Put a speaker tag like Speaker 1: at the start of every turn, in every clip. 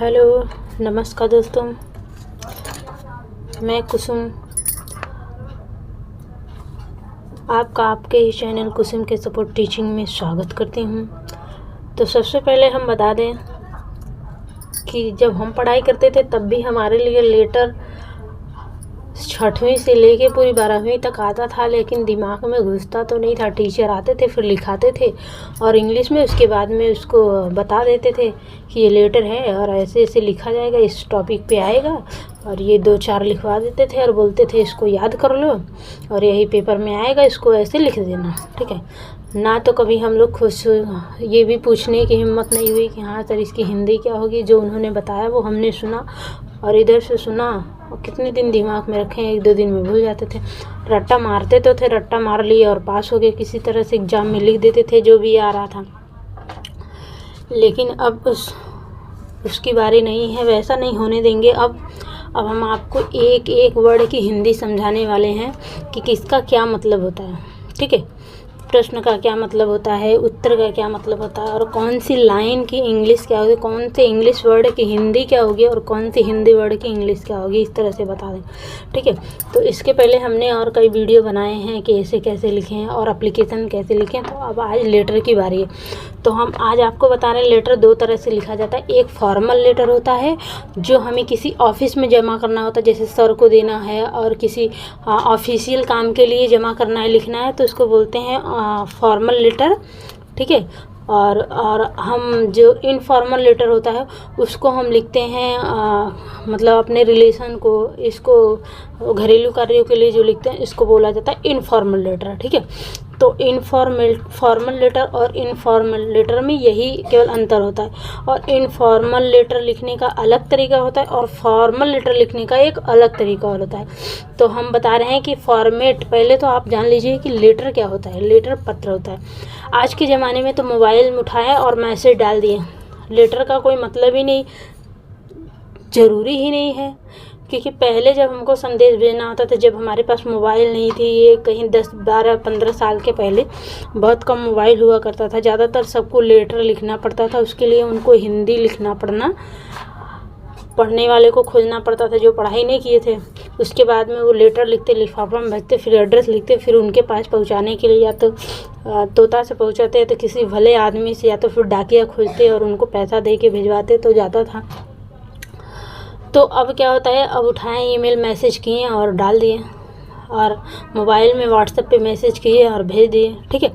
Speaker 1: Hello, नमस्कार दोस्तों। मैं कुसुम आपका आपके ही चैनल कुसुम के सपोर्ट टीचिंग में स्वागत करती हूँ। तो सबसे पहले हम बता दें कि जब हम पढ़ाई करते थे तब भी हमारे लिए लेटर 6वीं से लेके पूरी 12वीं तक आता था, लेकिन दिमाग में घुसता तो नहीं था। टीचर आते थे, फिर लिखाते थे और इंग्लिश में उसके बाद में उसको बता देते थे कि ये लेटर है और ऐसे ऐसे लिखा जाएगा, इस टॉपिक पे आएगा, और ये 2-4 लिखवा देते थे और बोलते थे इसको याद कर लो और यही पेपर में आएगा, इसको ऐसे लिख देना। ठीक है ना। तो कभी हम लोग खुश ये भी पूछने की हिम्मत नहीं हुई कि हाँ सर इसकी हिंदी क्या होगी। जो उन्होंने बताया वो हमने सुना और इधर से सुना और कितने दिन दिमाग में रखें, 1-2 दिन में भूल जाते थे। रट्टा मारते तो थे, रट्टा मार लिए और पास हो गए, किसी तरह से एग्ज़ाम में लिख देते थे जो भी आ रहा था। लेकिन अब उसकी बारी नहीं है, वैसा नहीं होने देंगे। अब हम आपको एक एक वर्ड की हिंदी समझाने वाले हैं कि किसका क्या मतलब होता है। ठीक है, प्रश्न का क्या मतलब होता है, उत्तर का क्या मतलब होता है, और कौन सी लाइन की इंग्लिश क्या होगी, कौन से इंग्लिश वर्ड की हिंदी क्या होगी और कौन सी हिंदी वर्ड की इंग्लिश क्या होगी, इस तरह से बता दें। ठीक है, तो इसके पहले हमने और कई वीडियो बनाए हैं कि ऐसे कैसे लिखें और एप्लीकेशन कैसे लिखें। तो अब आज लेटर की बारी है। तो हम आज आपको बता रहे हैं लेटर 2 तरह से लिखा जाता है। एक फॉर्मल लेटर होता है जो हमें किसी ऑफिस में जमा करना होता है, जैसे सर को देना है और किसी ऑफिशियल काम के लिए जमा करना है, लिखना है, तो उसको बोलते हैं फॉर्मल लेटर। ठीक है, और हम जो इनफॉर्मल लेटर होता है उसको हम लिखते हैं मतलब अपने रिलेशन को, इसको घरेलू कार्यों के लिए जो लिखते हैं इसको बोला जाता है इनफॉर्मल लेटर। ठीक है, तो फॉर्मल लेटर और इनफॉर्मल लेटर में यही केवल अंतर होता है। और इनफॉर्मल लेटर लिखने का अलग तरीका होता है और फॉर्मल लेटर लिखने का एक अलग तरीका होता है। तो हम बता रहे हैं कि फॉर्मेट, पहले तो आप जान लीजिए कि लेटर क्या होता है। लेटर पत्र होता है। आज के ज़माने में तो मोबाइल में उठाया और मैसेज डाल दिए, लेटर का कोई मतलब ही नहीं, ज़रूरी ही नहीं है। क्योंकि पहले जब हमको संदेश भेजना होता था, जब हमारे पास मोबाइल नहीं थी, ये कहीं 10-12-15 साल के पहले बहुत कम मोबाइल हुआ करता था, ज़्यादातर सबको लेटर लिखना पड़ता था। उसके लिए उनको हिंदी लिखना पढ़ने वाले को खोजना पड़ता था जो पढ़ाई नहीं किए थे। उसके बाद में वो लेटर लिखते, लिफाफा में भेजते, फिर एड्रेस लिखते, फिर उनके पास पहुंचाने के लिए या तो तोता से पहुंचाते या तो किसी भले आदमी से, या तो फिर डाकिया खोजते और उनको पैसा दे के भिजवाते तो ज़्यादा था। तो अब क्या होता है, अब उठाएं, ईमेल मैसेज किए और डाल दिए, और मोबाइल में व्हाट्सएप पे मैसेज किए और भेज दिए। ठीक है,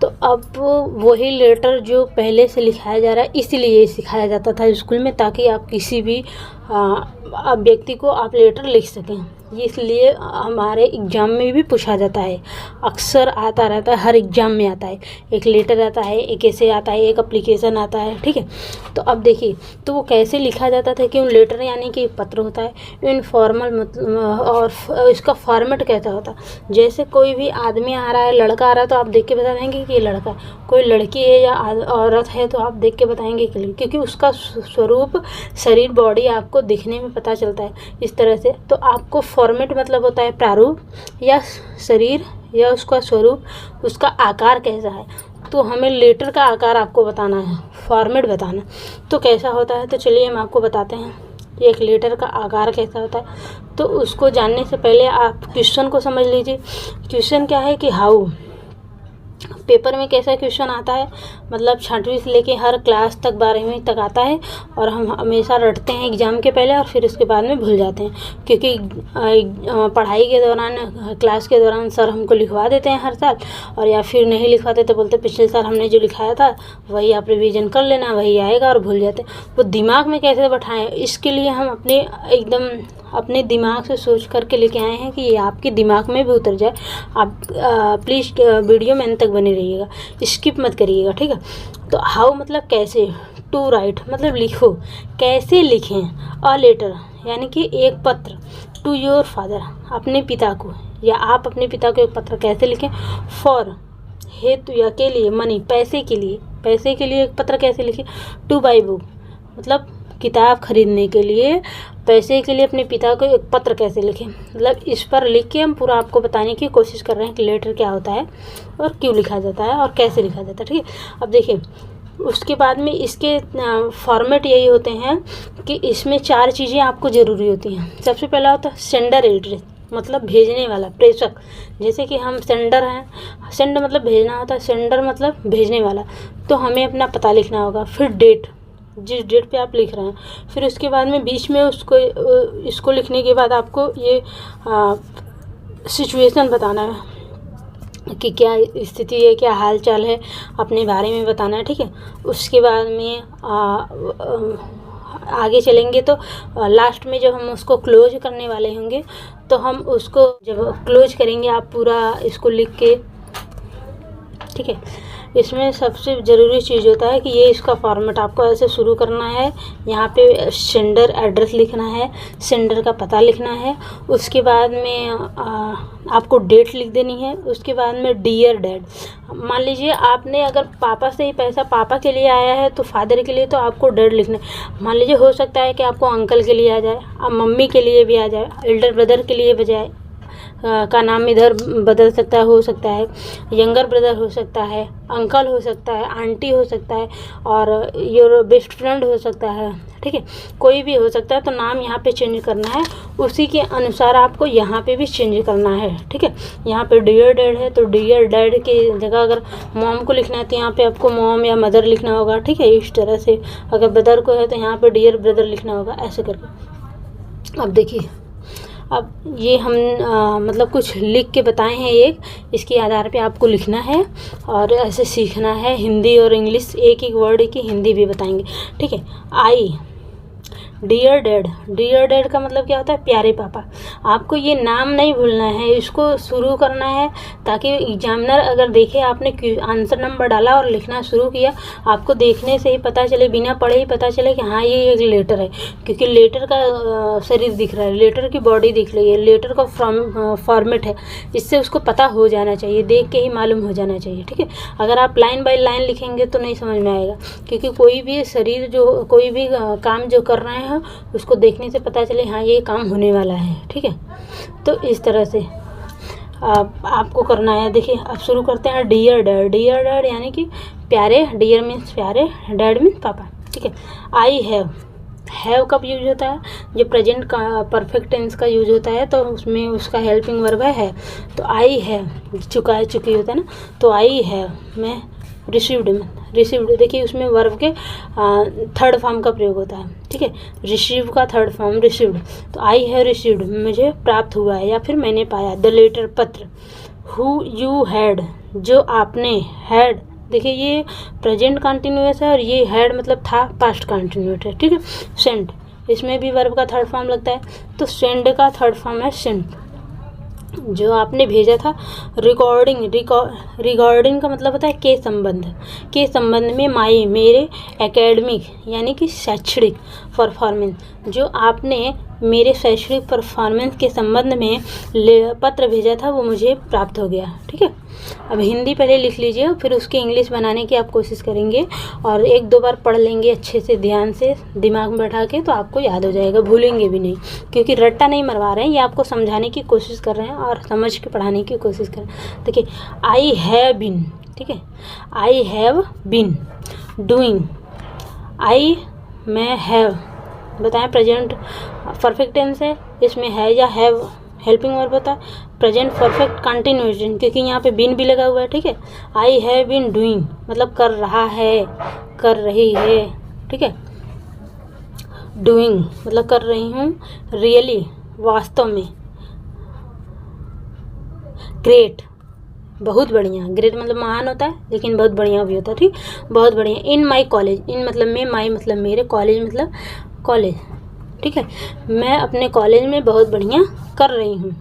Speaker 1: तो अब वही लेटर जो पहले से लिखाया जा रहा है, इसलिए सिखाया जाता था स्कूल में, ताकि आप किसी भी व्यक्ति को आप लेटर लिख सकें। इसलिए हमारे एग्ज़ाम में भी पूछा जाता है, अक्सर आता रहता है, हर एग्ज़ाम में आता है। एक लेटर आता है, एक ऐसे आता है, एक एप्लीकेशन आता है। ठीक है, तो अब देखिए तो वो कैसे लिखा जाता था। क्यों लेटर यानी कि पत्र होता है, इनफॉर्मल मतलब, और इसका फॉर्मेट कैसा होता है। जैसे कोई भी आदमी आ रहा है, लड़का आ रहा है, तो आप देख के बता देंगे कि ये लड़का है। कोई लड़की है या औरत है तो आप देख के बताएंगे क्योंकि उसका स्वरूप, शरीर, बॉडी आपको दिखने में पता चलता है इस तरह से। तो आपको फॉर्मेट मतलब होता है प्रारूप या शरीर या उसका स्वरूप, उसका आकार कैसा है। तो हमें लेटर का आकार आपको बताना है, फॉर्मेट बताना। तो कैसा होता है, तो चलिए हम आपको बताते हैं एक लेटर का आकार कैसा होता है। तो उसको जानने से पहले आप क्वेश्चन को समझ लीजिए। क्वेश्चन क्या है कि हाउ, पेपर में कैसा क्वेश्चन आता है, मतलब 6वीं से लेके हर क्लास तक 12वीं तक आता है, और हम हमेशा रटते हैं एग्ज़ाम के पहले और फिर उसके बाद में भूल जाते हैं। क्योंकि पढ़ाई के दौरान, क्लास के दौरान सर हमको लिखवा देते हैं हर साल, और या फिर नहीं लिखवाते तो बोलते पिछले साल हमने जो लिखाया था वही आप रिवीजन कर लेना, वही आएगा, और भूल जाते हैं। वो दिमाग में कैसे बैठाएं, इसके लिए हम अपने दिमाग से सोच करके लेके आए हैं कि ये आपके दिमाग में भी उतर जाए। आप प्लीज़ वीडियो में अंत तक बने रहिएगा, स्किप मत करिएगा। ठीक है, तो हाउ मतलब कैसे, टू राइट मतलब लिखो, कैसे लिखें। अ लेटर यानी कि एक पत्र, टू योर फादर अपने पिता को, या आप अपने पिता को एक पत्र कैसे लिखें। फॉर हेतु या के लिए, मनी पैसे के लिए एक पत्र कैसे लिखें। टू बाई बुक मतलब किताब खरीदने के लिए, पैसे के लिए अपने पिता को एक पत्र कैसे लिखें। मतलब इस पर लिख के हम पूरा आपको बताने की कोशिश कर रहे हैं कि लेटर क्या होता है और क्यों लिखा जाता है और कैसे लिखा जाता है। ठीक है, अब देखिए उसके बाद में इसके फॉर्मेट यही होते हैं कि इसमें 4 चीज़ें आपको ज़रूरी होती हैं। सबसे पहला होता है सेंडर एड्रेस, मतलब भेजने वाला, प्रेषक। जैसे कि हम सेंडर हैं, सेंड मतलब भेजना होता है, सेंडर मतलब भेजने वाला। तो हमें अपना पता लिखना होगा, फिर डेट, जिस डेट पे आप लिख रहे हैं, फिर उसके बाद में बीच में इसको लिखने के बाद आपको ये सिचुएशन बताना है कि क्या स्थिति है, क्या हाल चाल है, अपने बारे में बताना है, ठीक है। उसके बाद में आगे चलेंगे तो लास्ट में जब हम उसको क्लोज करने वाले होंगे तो हम उसको जब क्लोज करेंगे आप पूरा इसको लिख के, ठीक है। इसमें सबसे ज़रूरी चीज़ होता है कि ये इसका फॉर्मेट आपको ऐसे शुरू करना है। यहाँ पे सेंडर एड्रेस लिखना है, सेंडर का पता लिखना है, उसके बाद में आपको डेट लिख देनी है, उसके बाद में डियर डैड। मान लीजिए आपने अगर पापा से ही पैसा पापा के लिए आया है तो फादर के लिए तो आपको डैड लिखना है। मान लीजिए हो सकता है कि आपको अंकल के लिए आ जाए, अब मम्मी के लिए भी आ जाए, एल्डर ब्रदर के लिए बजाय का नाम इधर बदल सकता है, हो सकता है यंगर ब्रदर हो सकता है, अंकल हो सकता है, आंटी हो सकता है, और योर बेस्ट फ्रेंड हो सकता है, ठीक है। कोई भी हो सकता है, तो नाम यहाँ पे चेंज करना है, उसी के अनुसार आपको यहाँ पे भी चेंज करना है, ठीक है। यहाँ पे डियर डैड है तो डियर डैड की जगह अगर मॉम को लिखना है तो यहाँ पे आपको मॉम या मदर लिखना होगा, ठीक है। इस तरह से अगर ब्रदर को है तो यहाँ पे डियर ब्रदर लिखना होगा, ऐसे करके। अब देखिए, अब ये हम मतलब कुछ लिख के बताए हैं, इसके आधार पे आपको लिखना है और ऐसे सीखना है। हिंदी और इंग्लिश एक एक वर्ड की हिंदी भी बताएंगे, ठीक है। आई डियर डैड, डियर डैड का मतलब क्या होता है, प्यारे पापा। आपको ये नाम नहीं भूलना है, इसको शुरू करना है ताकि एग्जामिनर अगर देखे आपने आंसर नंबर डाला और लिखना शुरू किया, आपको देखने से ही पता चले, बिना पढ़े ही पता चले कि हाँ ये एक लेटर है, क्योंकि लेटर का शरीर दिख रहा है, लेटर की बॉडी दिख रही है, लेटर का फॉर्मेट है। इससे उसको पता हो जाना चाहिए, देख के ही मालूम हो जाना चाहिए, ठीक है। अगर आप लाइन बाय लाइन लिखेंगे तो नहीं समझ में आएगा, क्योंकि कोई भी शरीर जो कोई भी काम जो कर रहे हैं उसको देखने से पता चले हाँ ये काम होने वाला है, ठीक है। तो इस तरह से आपको करना है। देखिए अब शुरू करते हैं डियर डैड। डियर डैड यानी कि प्यारे, डियर मीन्स प्यारे, डैड मीन्स पापा, ठीक है। आई हैव कब यूज होता है, जो प्रेजेंट का परफेक्ट टेंस का यूज होता है तो उसमें उसका हेल्पिंग वर्ब है। तो आई हैव चुका है, चुकी होता है ना, तो आई हैव मैं रिसीव्ड, देखिए उसमें वर्ब के थर्ड फॉर्म का प्रयोग होता है, ठीक है। रिसीव का थर्ड फॉर्म रिसीव्ड, तो आई हैव रिसीव्ड मुझे प्राप्त हुआ है या फिर मैंने पाया। द लेटर पत्र। हु यू हैड, जो आपने, हैड देखिए ये प्रेजेंट कंटिन्यूअस है और ये हैड मतलब था पास्ट कंटिन्यूअस है, ठीक है। सेंड, इसमें भी वर्ब का थर्ड फॉर्म लगता है, तो सेंड का थर्ड फॉर्म है सेंड, जो आपने भेजा था। रिगार्डिंग का मतलब होता है के संबंध में, माई मेरे, एकेडमिक यानी कि शैक्षणिक, परफॉर्मेंस जो आपने मेरे शैक्षणिक परफॉर्मेंस के संबंध में पत्र भेजा था वो मुझे प्राप्त हो गया, ठीक है। अब हिंदी पहले लिख लीजिए, फिर उसकी इंग्लिश बनाने की आप कोशिश करेंगे और 1-2 बार पढ़ लेंगे अच्छे से, ध्यान से दिमाग में बैठा के, तो आपको याद हो जाएगा, भूलेंगे भी नहीं, क्योंकि रट्टा नहीं मरवा रहे हैं, ये आपको समझाने की कोशिश कर रहे हैं और समझ के पढ़ाने की कोशिश कर रहे हैं। देखिए आई हैव बीन, ठीक है, आई हैव बीन डूइंग। आई मैं हैव बताएं प्रेजेंट परफेक्ट टेंस है, इसमें है या हैव हेल्पिंग वर्ब होता है। प्रेजेंट परफेक्ट कंटिन्यूएशन, क्योंकि यहाँ पे बीन भी लगा हुआ है, ठीक है। आई हैव बीन डूइंग मतलब कर रहा है, कर रही है, ठीक है। डूइंग मतलब कर रही हूँ, रियली वास्तव में, ग्रेट बहुत बढ़िया, ग्रेट मतलब महान होता है लेकिन बहुत बढ़िया भी होता है, ठीक, बहुत बढ़िया। इन माई कॉलेज, इन मतलब में, माई मतलब मेरे, कॉलेज मतलब कॉलेज, ठीक है, मैं अपने कॉलेज में बहुत बढ़िया कर रही हूँ।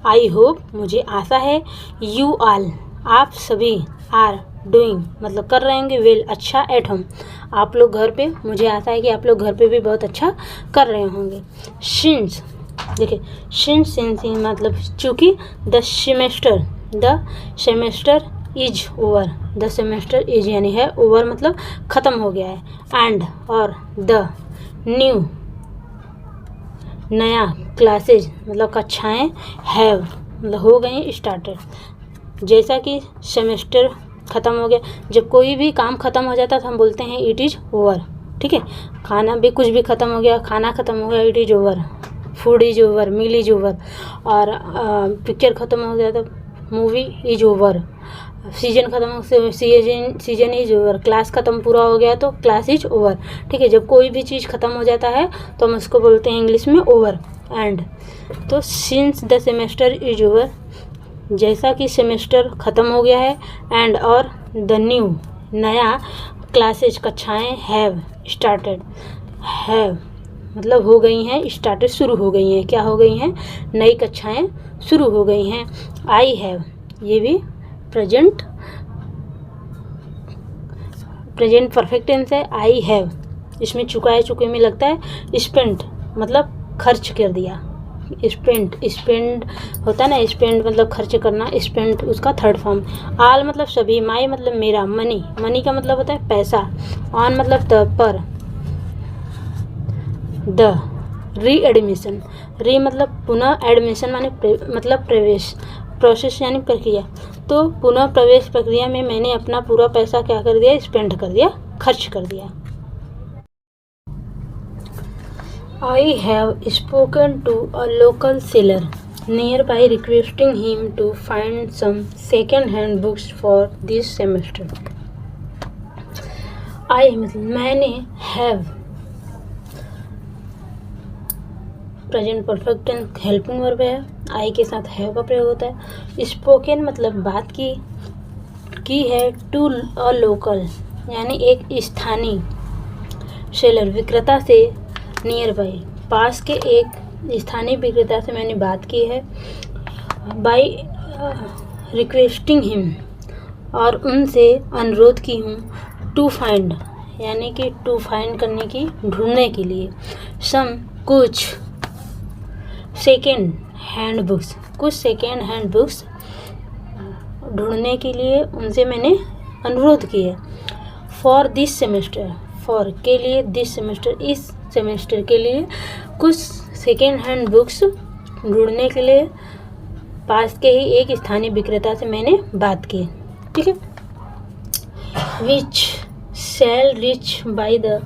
Speaker 1: आई होप मुझे आशा है, यू ऑल आप सभी, आर डूइंग मतलब कर रहे होंगे, वेल अच्छा, एट होम आप लोग घर पे, मुझे आशा है कि आप लोग घर पे भी बहुत अच्छा कर रहे होंगे। सिंस देखिए सिंस मतलब चूँकि, the semester is over, the semester is यानी है, ओवर मतलब ख़त्म हो गया है। एंड और द न्यू नया, क्लासेज मतलब कक्षाएं, हैव मतलब हो गई, स्टार्टेड। जैसा कि सेमेस्टर ख़त्म हो गया। जब कोई भी काम ख़त्म हो जाता है तो हम बोलते हैं इट इज़ ओवर। ठीक है, खाना भी कुछ भी ख़त्म हो गया, खाना ख़त्म हो गया, it is over, food is over, meal is over. और पिक्चर ख़त्म हो गया तो मूवी इज़ ओवर, सीजन ख़त्म हो सीजन इज़ ओवर, क्लास ख़त्म पूरा हो गया तो क्लास इज़ ओवर। ठीक है, जब कोई भी चीज़ ख़त्म हो जाता है तो हम उसको बोलते हैं इंग्लिश में ओवर। एंड तो since the semester is over, जैसा कि सेमेस्टर ख़त्म हो गया है। एंड और द न्यू, नया क्लासेज, कक्षाएँ हैव स्टार्टेड, हैव मतलब हो गई हैं, स्टार्टेड शुरू हो गई हैं। क्या हो गई हैं? नई कक्षाएँ शुरू हो गई हैं। आई हैव, ये भी प्रेजेंट परफेक्ट टेंस है। आई हैव, इसमें चुकाए चुके में लगता है स्पेंट, मतलब खर्च कर दिया। स्पेंड होता है ना, स्पेंड मतलब खर्च करना, स्पेंड उसका थर्ड फॉर्म। आल मतलब सभी, माई मतलब मेरा, मनी का मतलब होता है पैसा, ऑन मतलब पर, द री एडमिशन, री मतलब पुनः, एडमिशन माने मतलब प्रवेश, प्रोसेस यानी प्रक्रिया। तो पुनः प्रवेश प्रक्रिया में मैंने अपना पूरा पैसा क्या कर दिया? स्पेंड कर दिया, खर्च कर दिया। I have spoken to a local seller nearby requesting him to find some second-hand books for this semester. I मतलब मैंने, have present perfect tense helping verb है, आई के साथ हैव का प्रयोग होता है। स्पोकन मतलब बात की है। टू अ लोकल यानी एक स्थानीय, सेलर विक्रेता से, नियर बाई पास के एक स्थानीय विक्रेता से मैंने बात की है। बाई रिक्वेस्टिंग हिम, और उनसे अनुरोध की हूँ। टू फाइंड यानी कि टू फाइंड करने की, ढूंढने के लिए। सम कुछ, सेकेंड हैंड बुक्स, कुछ सेकेंड हैंड बुक्स ढूंढने के लिए उनसे मैंने अनुरोध किया। फॉर दिस सेमेस्टर, फॉर के लिए, दिस सेमेस्टर इस सेमेस्टर के लिए, कुछ सेकेंड हैंड बुक्स ढूंढने के लिए पास के ही एक स्थानीय विक्रेता से मैंने बात की। ठीक है, which shall reach by the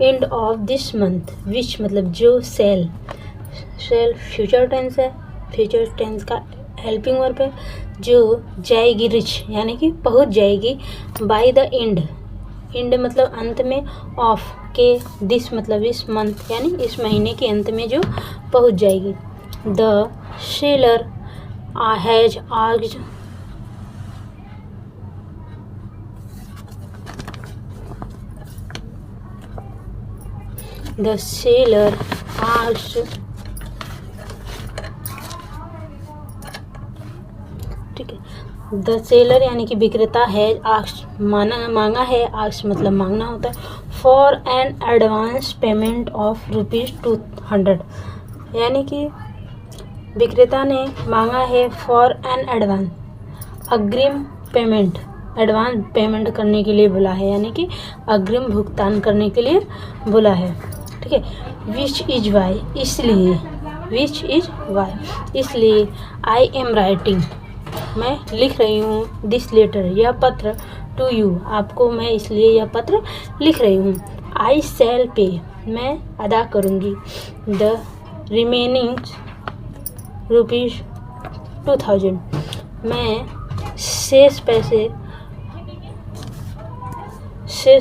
Speaker 1: end of this month, which मतलब जो, सेल फ्यूचर टेंस है, फ्यूचर टेंस का हेल्पिंग वर्ब है। जो जाएगी, रिच यानी कि पहुंच जाएगी। बाय द एंड मतलब अंत में, ऑफ के, दिस मतलब इस मंथ यानी इस महीने के अंत में जो पहुंच जाएगी। The seller has asked, the seller asked, ठीक है, द सेलर यानी कि विक्रेता है, आस्क्ड मांगा है, आस्क्ड मतलब मांगना होता है। For an advance payment of ₹200 यानी कि विक्रेता ने मांगा है फॉर एन एडवांस, अग्रिम पेमेंट, एडवांस पेमेंट करने के लिए बोला है, यानी कि अग्रिम भुगतान करने के लिए बोला है। ठीक है, विच इज वाई, इसलिए, विच इज वाई इसलिए, आई एम राइटिंग मैं लिख रही हूँ, दिस लेटर यह पत्र, टू यू आपको मैं इसलिए यह पत्र लिख रही हूँ। आई शैल पे मैं अदा करूँगी, द रिमेनिंग ₹2000 मैं शेष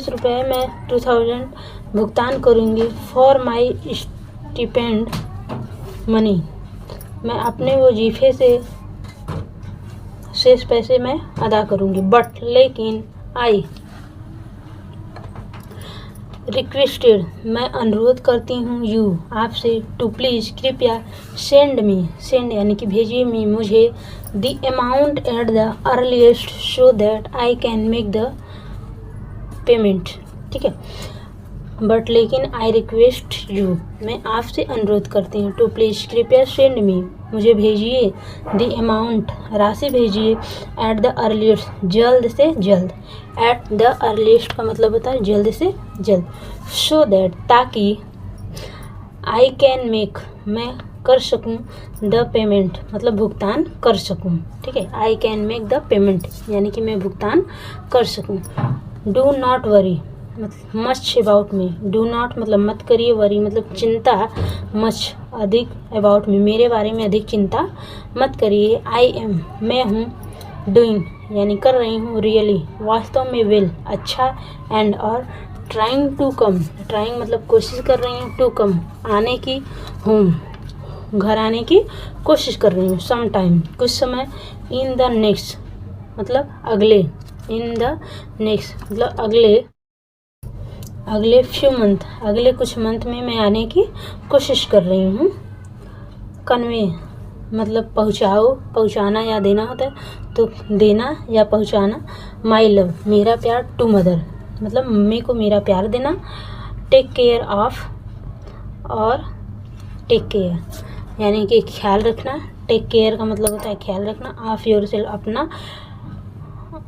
Speaker 1: रुपए मैं 2000 भुगतान करूँगी। फॉर माई स्टिपेंड मनी मैं अपने वजीफे से शेष पैसे मैं अदा करूँगी। बट लेकिन, आई रिक्वेस्टेड मैं अनुरोध करती हूँ, यू आपसे, टू प्लीज़ कृपया, सेंड मी, सेंड यानी कि भेजिए, मी मुझे, the amount at the earliest so that I can make the payment. ठीक है, बट लेकिन, आई रिक्वेस्ट यू मैं आपसे अनुरोध करती हूँ, टू प्लीज़ कृपया, सेंड मी मुझे भेजिए, द अमाउंट राशि भेजिए, एट द अर्लीस्ट जल्द से जल्द, एट द अर्लीस्ट का मतलब होता है जल्द से जल्द, सो दैट ताकि, आई कैन मेक मैं कर सकूं, द पेमेंट मतलब भुगतान कर सकूं, ठीक है। I can make the payment यानी कि मैं भुगतान कर सकूं। Do not worry much about me, do not मतलब मत करिए, वरी मतलब चिंता, मच अधिक, अबाउट मी मेरे बारे में अधिक चिंता मत करिए। आई एम मैं हूँ, डूइंग यानी कर रही हूँ, रियली वास्तव में, वेल अच्छा, एंड और ट्राइंग टू कम, ट्राइंग मतलब कोशिश कर रही हूँ, टू कम आने की, होम घर आने की कोशिश कर रही हूँ, सम टाइम कुछ समय, इन द नेक्स्ट मतलब अगले, इन द नेक्स्ट मतलब अगले फ्यू मंथ अगले कुछ मंथ में मैं आने की कोशिश कर रही हूँ। कन्वे मतलब पहुँचाना या देना होता है, तो देना या पहुँचाना। माई लव मेरा प्यार, टू मदर मतलब मम्मी को मेरा प्यार देना। टेक केयर ऑफ और टेक केयर यानी कि ख्याल रखना। टेक केयर का मतलब होता है ख्याल रखना। ऑफ योर सेल्फ अपना,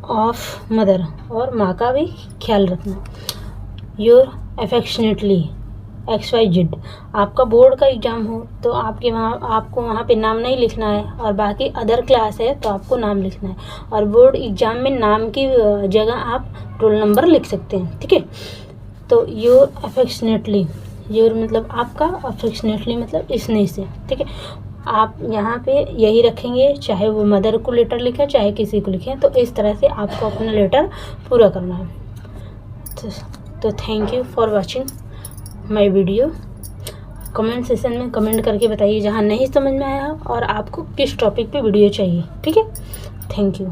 Speaker 1: ऑफ मदर और माँ का भी ख्याल रखना। योर अफेक्शनेटली XYZ आपका बोर्ड का एग्ज़ाम हो तो आपको वहाँ पे नाम नहीं लिखना है, और बाकी अदर क्लास है तो आपको नाम लिखना है, और बोर्ड एग्ज़ाम में नाम की जगह आप रोल नंबर लिख सकते हैं, ठीक है। तो योर अफेक्शनेटली, योर मतलब आपका, अफेक्शनेटली मतलब स्नेह से, ठीक है। आप यहाँ पे यही रखेंगे, चाहे वो मदर को लेटर लिखें चाहे किसी को लिखें, तो इस तरह से आपको अपना लेटर पूरा करना है। तो thank you for watching my video. Comment session में कमेंट करके बताइए जहाँ नहीं समझ में आया और आपको किस टॉपिक पे वीडियो चाहिए, ठीक है। Thank you.